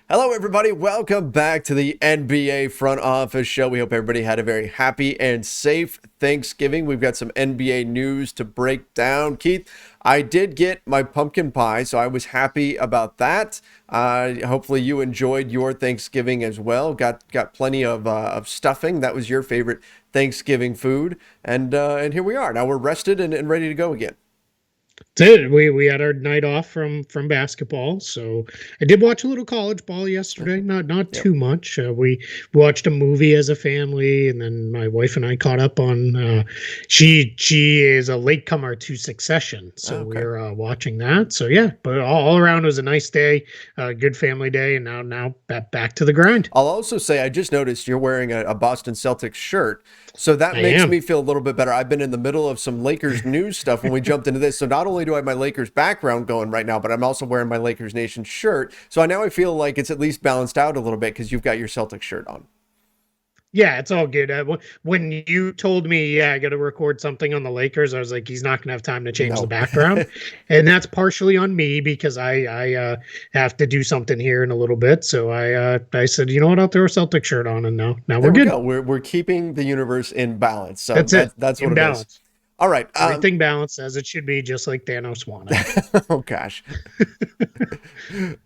Hello, everybody. Welcome back to the NBA Front Office Show. We hope everybody had a very happy and safe Thanksgiving. We've got some NBA news to break down. Keith, I did get my pumpkin pie, so I was happy about that. Hopefully, you enjoyed your Thanksgiving as well. Got plenty of stuffing. That was your favorite Thanksgiving food, and here we are. Now we're rested and ready to go again. Did we had our night off from basketball, so I did watch a little college ball yesterday. Not Yep. too much. We watched a movie as a family, and then my wife and I caught up on. She is a latecomer to Succession, so Okay. we're watching that. So yeah, but all around it was a nice day, good family day, and now back to the grind. I'll also say I just noticed you're wearing a Boston Celtics shirt, so that I makes am. me feel a little bit better. I've been in the middle of some Lakers news stuff when we jumped into this, so not only do I have my Lakers background going right now, but I'm also wearing my Lakers Nation shirt. So now I feel like it's at least balanced out a little bit because you've got your Celtics shirt on. Yeah, it's all good. When you told me, yeah, I got to record something on the Lakers, I was like, he's not going to have time to change the No. background, and that's partially on me because I have to do something here in a little bit. So I said, you know what, I'll throw a Celtic shirt on, and now we're There we good. go. We're keeping the universe in balance. So That's it. that's what In it is. balance, All right. everything balanced as it should be, just like Thanos wanted. Oh gosh.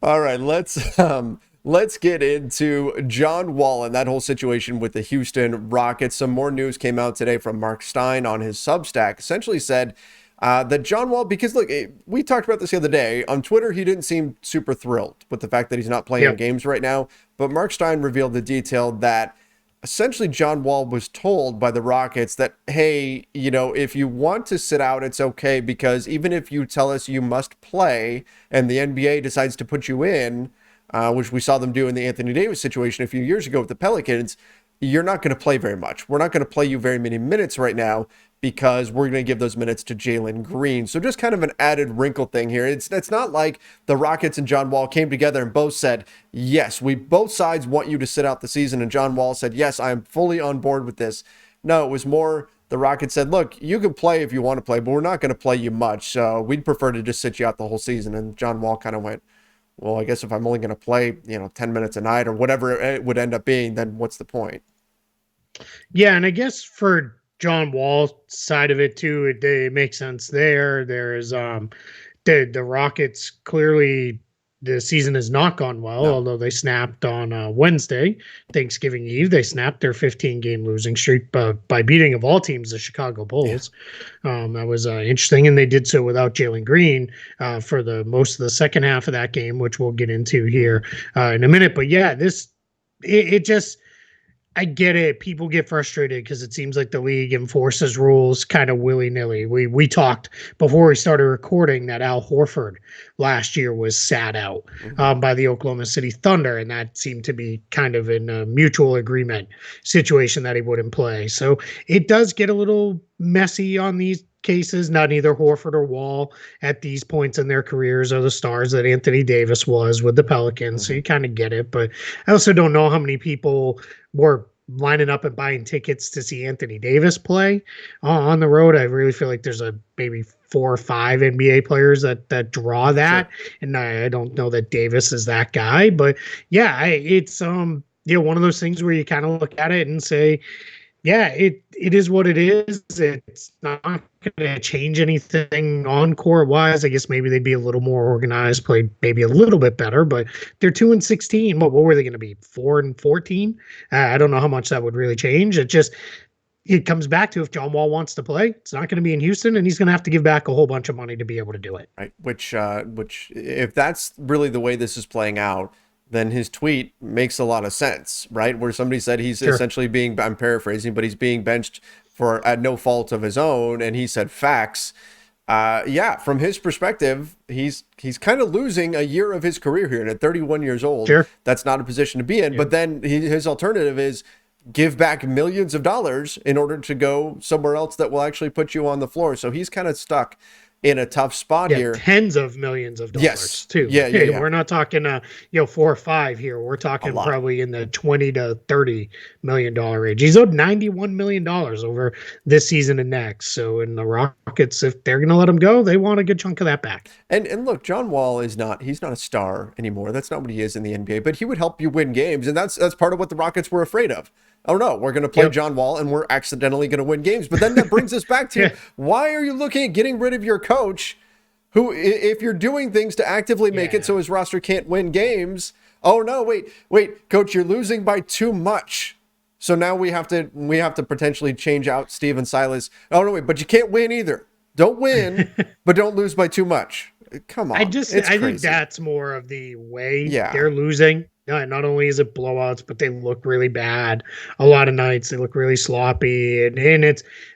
All right, let's get into John Wall and that whole situation with the Houston Rockets. Some more news came out today from Mark Stein on his Substack. Essentially said that John Wall, because look, we talked about this the other day on Twitter, he didn't seem super thrilled with the fact that he's not playing Yep. games right now. But Mark Stein revealed the detail that essentially John Wall was told by the Rockets that, hey, if you want to sit out, it's okay, because even if you tell us you must play and the NBA decides to put you in, which we saw them do in the Anthony Davis situation a few years ago with the Pelicans, you're not going to play very much. We're not going to play you very many minutes right now because we're going to give those minutes to Jalen Green. So just kind of an added wrinkle thing here. It's not like the Rockets and John Wall came together and both said, yes, we both sides want you to sit out the season. And John Wall said, yes, I'm fully on board with this. No, it was more the Rockets said, look, you can play if you want to play, but we're not going to play you much. So we'd prefer to just sit you out the whole season. And John Wall kind of went, well, I guess if I'm only going to play, 10 minutes a night or whatever it would end up being, then what's the point? Yeah, and I guess for John Wall's side of it too, it makes sense there. There's the Rockets clearly the season has not gone well, No. although they snapped on Wednesday, Thanksgiving Eve. They snapped their 15-game losing streak by beating, of all teams, the Chicago Bulls. That was interesting, and they did so without Jalen Green for the most of the second half of that game, which we'll get into here in a minute. But yeah, it just. I get it. People get frustrated because it seems like the league enforces rules kind of willy-nilly. We talked before we started recording that Al Horford last year was sat out by the Oklahoma City Thunder, and that seemed to be kind of in a mutual agreement situation that he wouldn't play. So it does get a little messy on these cases. Not either Horford or Wall at these points in their careers are the stars that Anthony Davis was with the Pelicans. So you kind of get it. But I also don't know how many people were lining up and buying tickets to see Anthony Davis play on the road. I really feel like there's maybe 4 or 5 NBA players that draw that. Sure. And I don't know that Davis is that guy, but yeah, it's one of those things where you kind of look at it and say, yeah, it is what it is. It's not going to change anything on court wise. I guess maybe they'd be a little more organized, play maybe a little bit better, but they're 2-16. What were they going to be? 4-14? I don't know how much that would really change. It comes back to if John Wall wants to play, it's not going to be in Houston, and he's going to have to give back a whole bunch of money to be able to do it. Right. Which if that's really the way this is playing out, then his tweet makes a lot of sense, right? Where somebody said he's essentially I'm paraphrasing, but he's being benched for at no fault of his own. And he said facts. From his perspective, he's kind of losing a year of his career here. And at 31 years old, that's not a position to be in. But then his alternative is give back millions of dollars in order to go somewhere else that will actually put you on the floor. So he's kind of stuck in a tough spot Yeah, here. tens of millions of dollars Yes. too. Yeah. Yeah. Yeah. We're not talking 4 or 5 here. We're A talking lot. probably in the 20 to 30 million dollar range. He's owed $91 million over this season and next. So in the Rockets, if they're gonna let him go, they want a good chunk of that back. And look, John Wall is not he's not a star anymore. That's not what he is in the NBA, but he would help you win games, and that's part of what the Rockets were afraid of. Oh no, we're going to play John Wall and we're accidentally going to win games. But then that brings us back to why are you looking at getting rid of your coach who, if you're doing things to actively make it so his roster can't win games? Oh no, wait, coach, you're losing by too much. So now we have to potentially change out Steven Silas. Oh no, wait, but you can't win either. Don't win, but don't lose by too much. Come on. I think that's more of the way they're losing. Not only is it blowouts, but they look really bad. A lot of nights they look really sloppy, and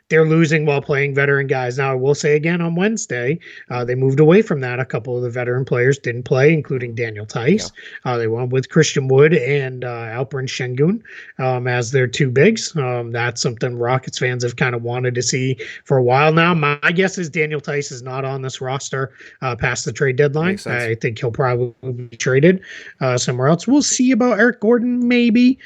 they're losing while playing veteran guys. Now I will say again on Wednesday, they moved away from that. A couple of the veteran players didn't play, including Daniel Tice. They went with Christian Wood and Alperen Şengün as their two bigs. That's something Rockets fans have kind of wanted to see for a while now. My guess is Daniel Tice is not on this roster past the trade deadline. I think he'll probably be traded somewhere else. We'll see about Eric Gordon, maybe.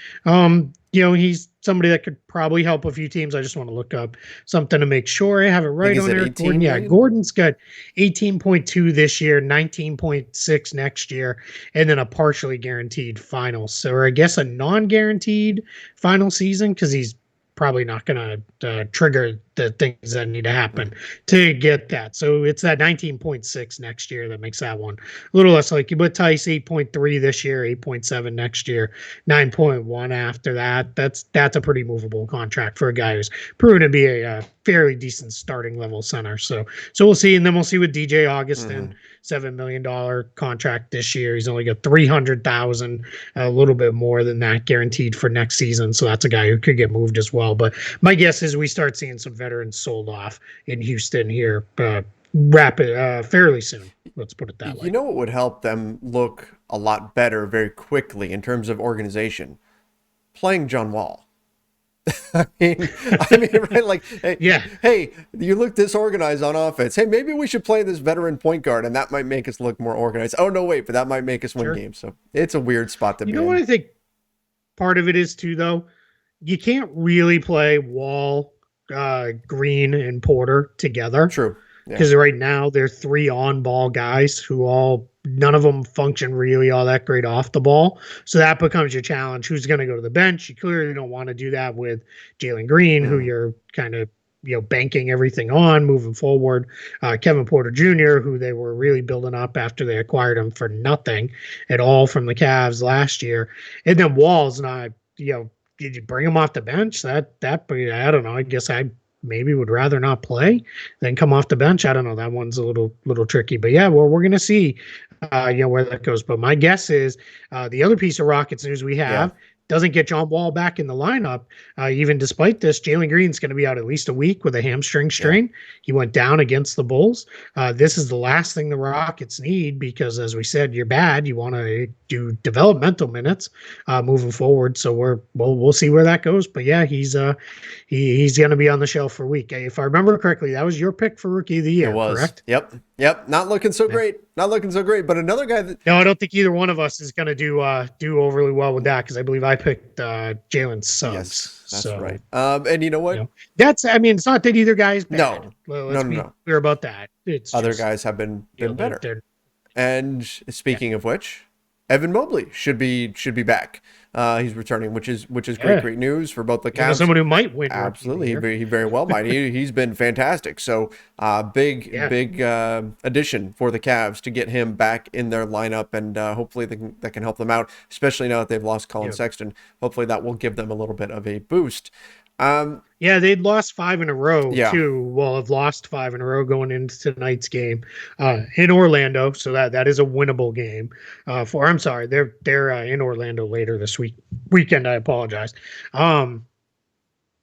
He's somebody that could probably help a few teams. I just want to look up something to make sure I have it right on Eric Gordon. Yeah, Gordon's got 18.2 this year, 19.6 next year, and then a partially guaranteed final. So, or I guess a non-guaranteed final season because he's probably not going to trigger the things that need to happen to get that. So it's that 19.6 next year that makes that one a little less likely. But Tice 8.3 this year, 8.7 next year, 9.1 after that. That's a pretty movable contract for a guy who's proven to be a fairly decent starting level center. So we'll see, and then we'll see with DJ Augustin. $7 million contract this year. He's only got $300,000, a little bit more than that guaranteed for next season. So that's a guy who could get moved as well. But my guess is we start seeing some veterans sold off in Houston here fairly soon. Let's put it that way. You know what would help them look a lot better very quickly in terms of organization? Playing John Wall. I mean, right? Like, hey, you look disorganized on offense. Hey, maybe we should play this veteran point guard, and that might make us look more organized. Oh no, wait, but that might make us win games. So it's a weird spot to be in. You know what I think part of it is too, though? You can't really play Wall, Green, and Porter together. True. Because right now they're three on-ball guys who none of them function really all that great off the ball. So that becomes your challenge. Who's going to go to the bench? You clearly don't want to do that with Jalen Green, who you're kind of banking everything on moving forward. Kevin Porter Jr., who they were really building up after they acquired him for nothing at all from the Cavs last year. And then Wall's not, did you bring him off the bench? That I don't know. I guess I maybe would rather not play than come off the bench. I don't know. That one's a little tricky, but yeah, well, we're going to see, where that goes. But my guess is the other piece of Rockets news we have doesn't get John Wall back in the lineup. Even despite this, Jalen Green's going to be out at least a week with a hamstring strain. He went down against the Bulls. This is the last thing the Rockets need because, as we said, you're bad. You want to do developmental minutes moving forward. So we'll see where that goes. But yeah, he's going to be on the shelf for a week. If I remember correctly, that was your pick for Rookie of the Year, correct? Yep. Not looking so great. Not looking so great. But another guy that... No, I don't think either one of us is going to do overly well with that because I believe I picked Jalen Suggs. Yes, that's right. And you know what? It's not that either guy is bad. No. Let's be clear about that. It's other guys have been better. And speaking of which, Evan Mobley should be back. He's returning, which is great news for both the Cavs. Someone who might win. Absolutely, he very well might. He's been fantastic. So big addition for the Cavs to get him back in their lineup, and hopefully that can help them out, especially now that they've lost Colin Sexton. Hopefully that will give them a little bit of a boost. They'd lost 5 in a row too. Well, have lost 5 in a row going into tonight's game in Orlando. So that is a winnable game. I'm sorry, they're in Orlando later this weekend. I apologize.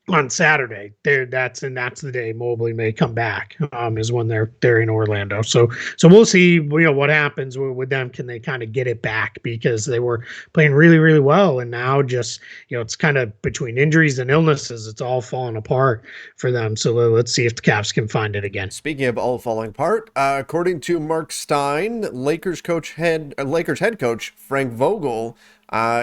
on Saturday. That's the day Mobley may come back. Is when they're in Orlando. So we'll see. What happens with them. Can they kind of get it back, because they were playing really, really well, and now just it's kind of between injuries and illnesses, it's all falling apart for them. So let's see if the Cavs can find it again. Speaking of all falling apart, according to Mark Stein, Lakers head coach Frank Vogel,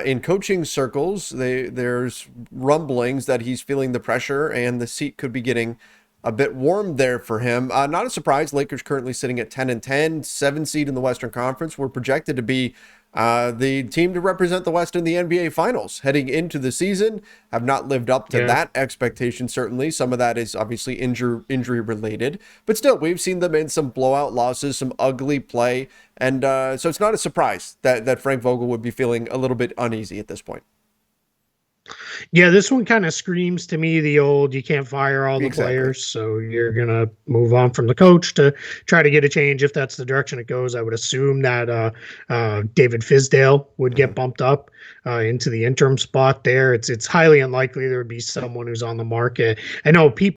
in coaching circles, there's rumblings that he's feeling the pressure and the seat could be getting a bit warm there for him. Not a surprise. Lakers currently sitting at 10-10, 7 seed in the Western Conference. We're projected to be the team to represent the West in the NBA Finals heading into the season. Have not lived up to that expectation, certainly. Some of that is obviously injury related, but still, we've seen them in some blowout losses, some ugly play, and so it's not a surprise that Frank Vogel would be feeling a little bit uneasy at this point. Yeah, this one kind of screams to me the old, you can't fire all the players, so you're going to move on from the coach to try to get a change if that's the direction it goes. I would assume that David Fizdale would get bumped up into the interim spot there. It's highly unlikely there would be someone who's on the market. I know people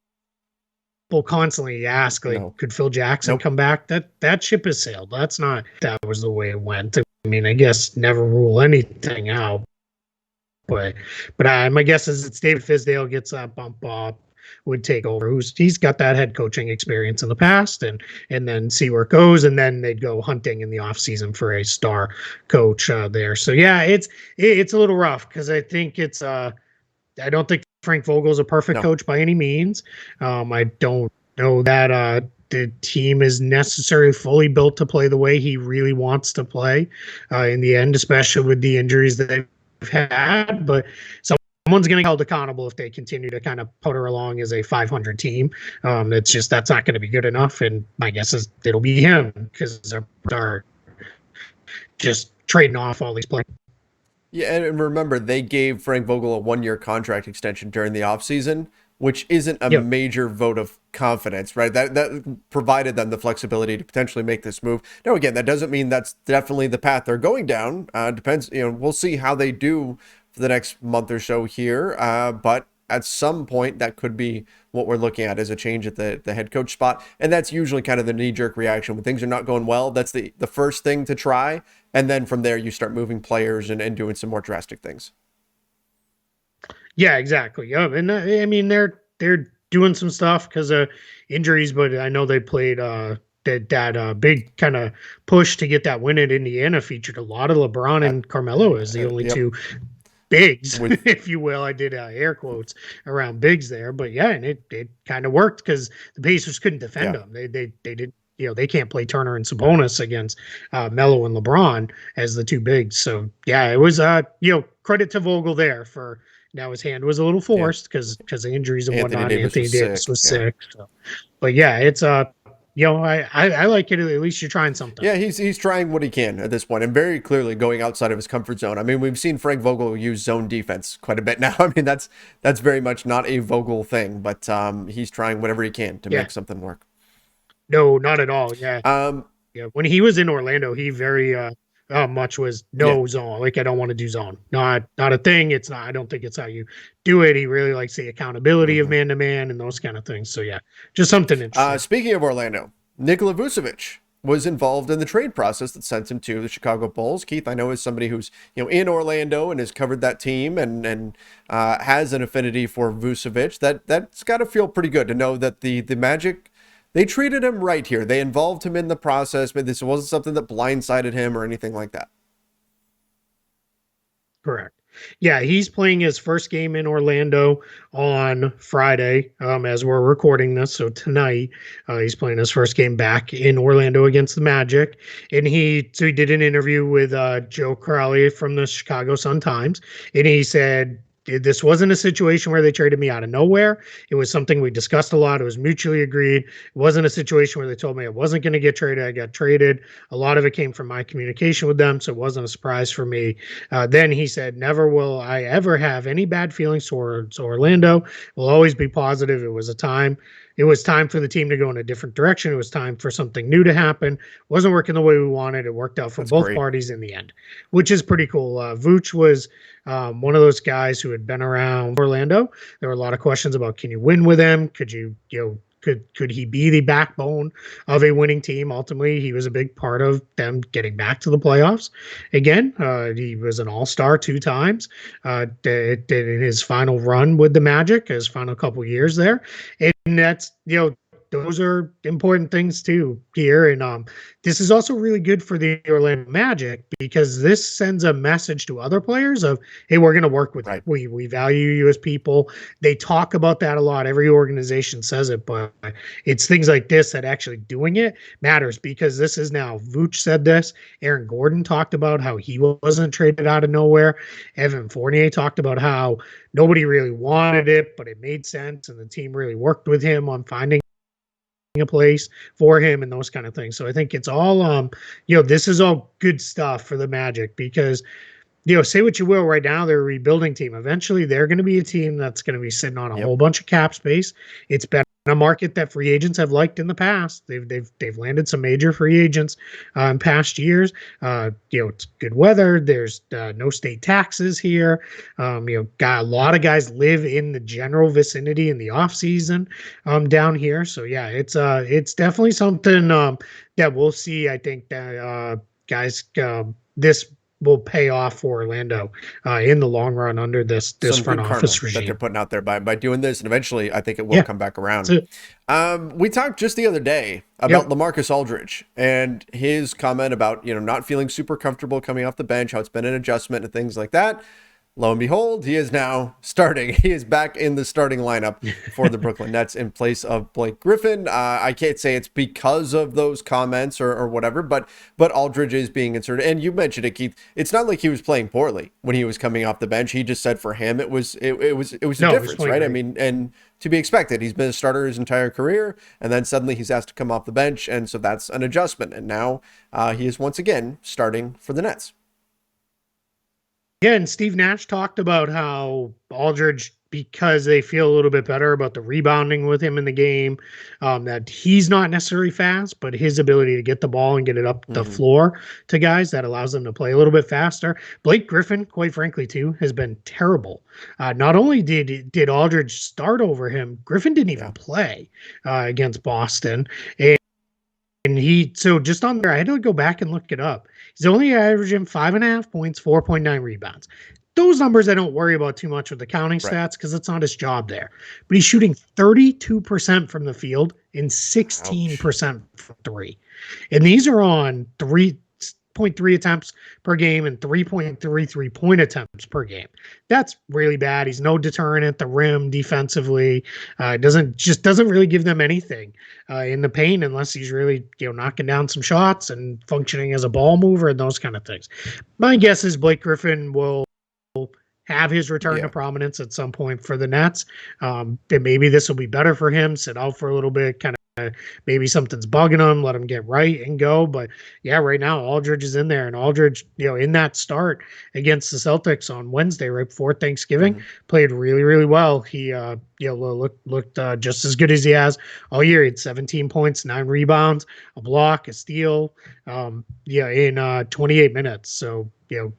constantly ask, like, could Phil Jackson come back? That ship has sailed. That was the way it went. I mean, I guess never rule anything out. But my guess is it's David Fizdale gets that bump up, would take over. He's got that head coaching experience in the past, and then see where it goes, and then they'd go hunting in the offseason for a star coach there. So yeah, it's a little rough, because I think I don't think Frank Vogel's a perfect coach by any means. I don't know that the team is necessarily fully built to play the way he really wants to play in the end, especially with the injuries that they've had, but someone's going to get held accountable if they continue to kind of putter along as a 500 team. That's not going to be good enough, and my guess is it'll be him, because they're just trading off all these players. Yeah, and remember, they gave Frank Vogel a 1-year contract extension during the offseason, which isn't a major vote of confidence, right? That provided them the flexibility to potentially make this move. Now, again, that doesn't mean that's definitely the path they're going down. Depends, we'll see how they do for the next month or so here. But at some point, that could be what we're looking at as a change at the head coach spot. And that's usually kind of the knee-jerk reaction. When things are not going well, that's the first thing to try. And then from there, you start moving players and doing some more drastic things. Yeah, exactly. Yeah, and I mean they're doing some stuff because of injuries, but I know they played that big kind of push to get that win at Indiana featured a lot of LeBron and Carmelo as the only two bigs, if you will. I did air quotes around bigs there, but yeah, and it kind of worked because the Pacers couldn't defend them. They did. They can't play Turner and Sabonis against Melo and LeBron as the two bigs. So yeah, it was credit to Vogel there for. Now his hand was a little forced because of injuries and whatnot. Anthony Davis was sick. So. But yeah, it's I like it. At least you're trying something. Yeah, he's trying what he can at this point, and very clearly going outside of his comfort zone. I mean, we've seen Frank Vogel use zone defense quite a bit now. I mean, that's very much not a Vogel thing, but he's trying whatever he can to make something work. No, not at all. Yeah. When he was in Orlando, he very much was zone. Like, I don't want to do zone. Not a thing. It's not. I don't think it's how you do it. He really likes the accountability of man to man and those kind of things. So yeah, just something interesting. Speaking of Orlando, Nikola Vucevic was involved in the trade process that sent him to the Chicago Bulls. Keith, I know, is somebody who's in Orlando and has covered that team and has an affinity for Vucevic. That's got to feel pretty good to know that the Magic. They treated him right here. They involved him in the process, but this wasn't something that blindsided him or anything like that. Correct. Yeah, he's playing his first game in Orlando on Friday as we're recording this. So tonight, he's playing his first game back in Orlando against the Magic. And he did an interview with Joe Crowley from the Chicago Sun-Times, and he said, this wasn't a situation where they traded me out of nowhere. It was something we discussed a lot. It was mutually agreed. It wasn't a situation where they told me I wasn't going to get traded. I got traded. A lot of it came from my communication with them, so it wasn't a surprise for me. Then he said, never will I ever have any bad feelings towards Orlando. It will always be positive. It was time for the team to go in a different direction. It was time for something new to happen. It wasn't working the way we wanted. It worked out for both parties in the end, which is pretty cool. Vooch was One of those guys who had been around Orlando. There were a lot of questions about, can you win with him? Could he be the backbone of a winning team? Ultimately, he was a big part of them getting back to the playoffs. Again, he was an all-star 2 times. Did in his final run with the Magic, his final couple years there, and that's those are important things too here. And this is also really good for the Orlando Magic because this sends a message to other players of, hey, we're going to work with Right. you. We value you as people. They talk about that a lot. Every organization says it, but it's things like this that actually doing it matters, because this is now, Vooch said this. Aaron Gordon talked about how he wasn't traded out of nowhere. Evan Fournier talked about how nobody really wanted it, but it made sense. And the team really worked with him on finding a place for him and those kind of things. So I think it's all, this is all good stuff for the Magic, because, say what you will, right now they're a rebuilding team. Eventually they're going to be a team that's going to be sitting on a whole bunch of cap space. It's been a market that free agents have liked in the past. They've landed some major free agents in past years. It's good weather. There's no state taxes here. Got a lot of guys live in the general vicinity in the off season down here. So yeah, it's definitely something that we'll see. I think that guys, this will pay off for Orlando in the long run under this Some front good karma office regime that they're putting out there by doing this, and eventually I think it will Yeah. come back around. So, We talked just the other day about LaMarcus Aldridge and his comment about not feeling super comfortable coming off the bench, how it's been an adjustment and things like that. Lo and behold, he is now starting. He is back in the starting lineup for the Brooklyn Nets in place of Blake Griffin. I can't say it's because of those comments or whatever, but Aldridge is being inserted. And you mentioned it, Keith. It's not like he was playing poorly when he was coming off the bench. He just said for him it was a difference, right? great. I mean, and to be expected. He's been a starter his entire career, and then suddenly he's asked to come off the bench, and so that's an adjustment. And now he is once again starting for the Nets. Yeah, and Steve Nash talked about how Aldridge, because they feel a little bit better about the rebounding with him in the game, that he's not necessarily fast, but his ability to get the ball and get it up the floor to guys, that allows them to play a little bit faster. Blake Griffin, quite frankly, too, has been terrible. Not only did Aldridge start over him, Griffin didn't even play against Boston. And so just on there, I had to go back and look it up. He's only averaging 5.5 points, 4.9 rebounds. Those numbers I don't worry about too much with the counting stats, because it's not his job there. But he's shooting 32% from the field and 16% from three. And these are on 3.3 attempts per game and 3.33 point attempts per game. That's really bad. He's no deterrent at the rim defensively. Doesn't really give them anything in the paint, unless he's really knocking down some shots and functioning as a ball mover and those kind of things. My guess is Blake Griffin will have his return to prominence at some point for the Nets. And maybe this will be better for him. Sit out for a little bit, kind of. Maybe something's bugging him, let him get right and go. But yeah, right now Aldridge is in there, and Aldridge, in that start against the Celtics on Wednesday, right before Thanksgiving, played really, really well. He looked just as good as he has all year. He had 17 points, 9 rebounds, a block, a steal, in 28 minutes. So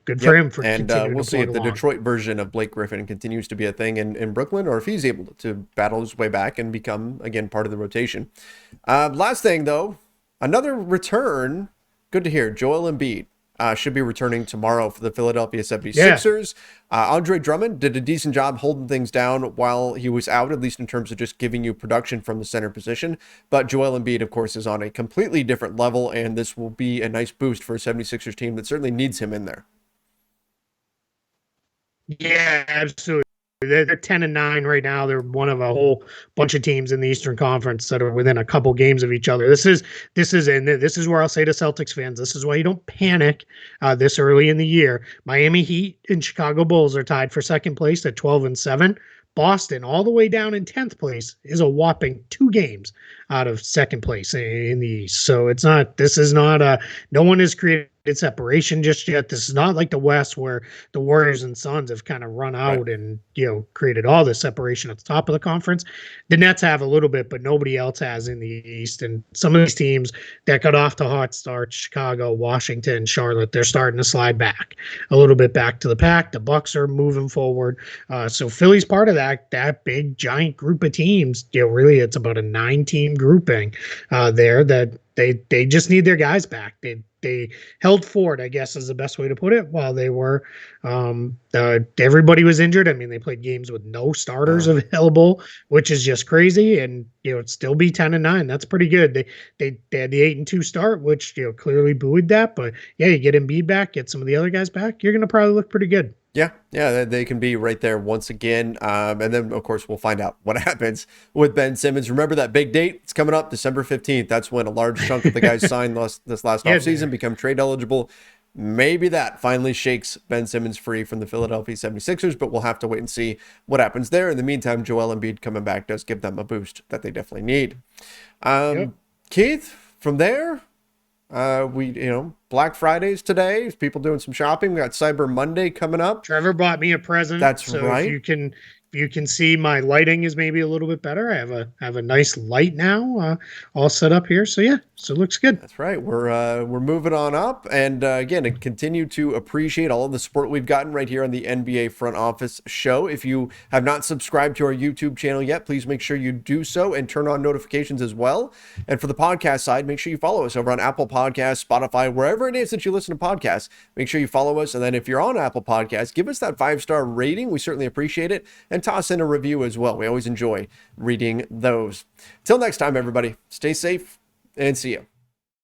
good for him for continuing we'll to see if the along. Detroit version of Blake Griffin continues to be a thing in Brooklyn, or if he's able to battle his way back and become, again, part of the rotation. Last thing, though, another return. Good to hear. Joel Embiid should be returning tomorrow for the Philadelphia 76ers. Andre Drummond did a decent job holding things down while he was out, at least in terms of just giving you production from the center position. But Joel Embiid, of course, is on a completely different level, and this will be a nice boost for a 76ers team that certainly needs him in there. Yeah, absolutely. They're 10-9 right now. They're one of a whole bunch of teams in the Eastern Conference that are within a couple games of each other. This is where I'll say to Celtics fans, this is why you don't panic this early in the year. Miami Heat and Chicago Bulls are tied for second place at 12-7. Boston, all the way down in 10th place, is a whopping 2 games out of second place in the East. So no one is creating separation just yet. This is not like the West where the Warriors and Suns have kind of run Right. out and, created all this separation at the top of the conference. The Nets have a little bit, but nobody else has in the East. And some of these teams that got off to hot starts, Chicago, Washington, Charlotte, they're starting to slide back a little bit back to the pack. The Bucks are moving forward. So Philly's part of that big giant group of teams. Really, it's about a 9-team grouping there that they just need their guys back. They held fort, I guess is the best way to put it, while they were everybody was injured. I mean, they played games with no starters available, which is just crazy. And it'd still be 10-9. That's pretty good. They had the 8-2 start, which clearly buoyed that. But yeah, you get Embiid back, get some of the other guys back, you're gonna probably look pretty good. Yeah, they can be right there once again. And then, of course, we'll find out what happens with Ben Simmons. Remember that big date? It's coming up December 15th. That's when a large chunk of the guys signed this last offseason become trade eligible. Maybe that finally shakes Ben Simmons free from the Philadelphia 76ers, but we'll have to wait and see what happens there. In the meantime, Joel Embiid coming back does give them a boost that they definitely need. Keith, from there, Black Friday's today. People doing some shopping. We got Cyber Monday coming up. Trevor bought me a present. That's right. If you can see my lighting is maybe a little bit better. I have a nice light now, all set up here. So yeah, so it looks good. That's right. We're moving on up, and again, continue to appreciate all of the support we've gotten right here on the NBA Front Office Show. If you have not subscribed to our YouTube channel yet, please make sure you do so and turn on notifications as well. And for the podcast side, make sure you follow us over on Apple Podcasts, Spotify, wherever it is that you listen to podcasts. Make sure you follow us, and then if you're on Apple Podcasts, give us that 5-star rating. We certainly appreciate it, and toss in a review as well. We always enjoy reading those. Till next time, everybody, stay safe and see you.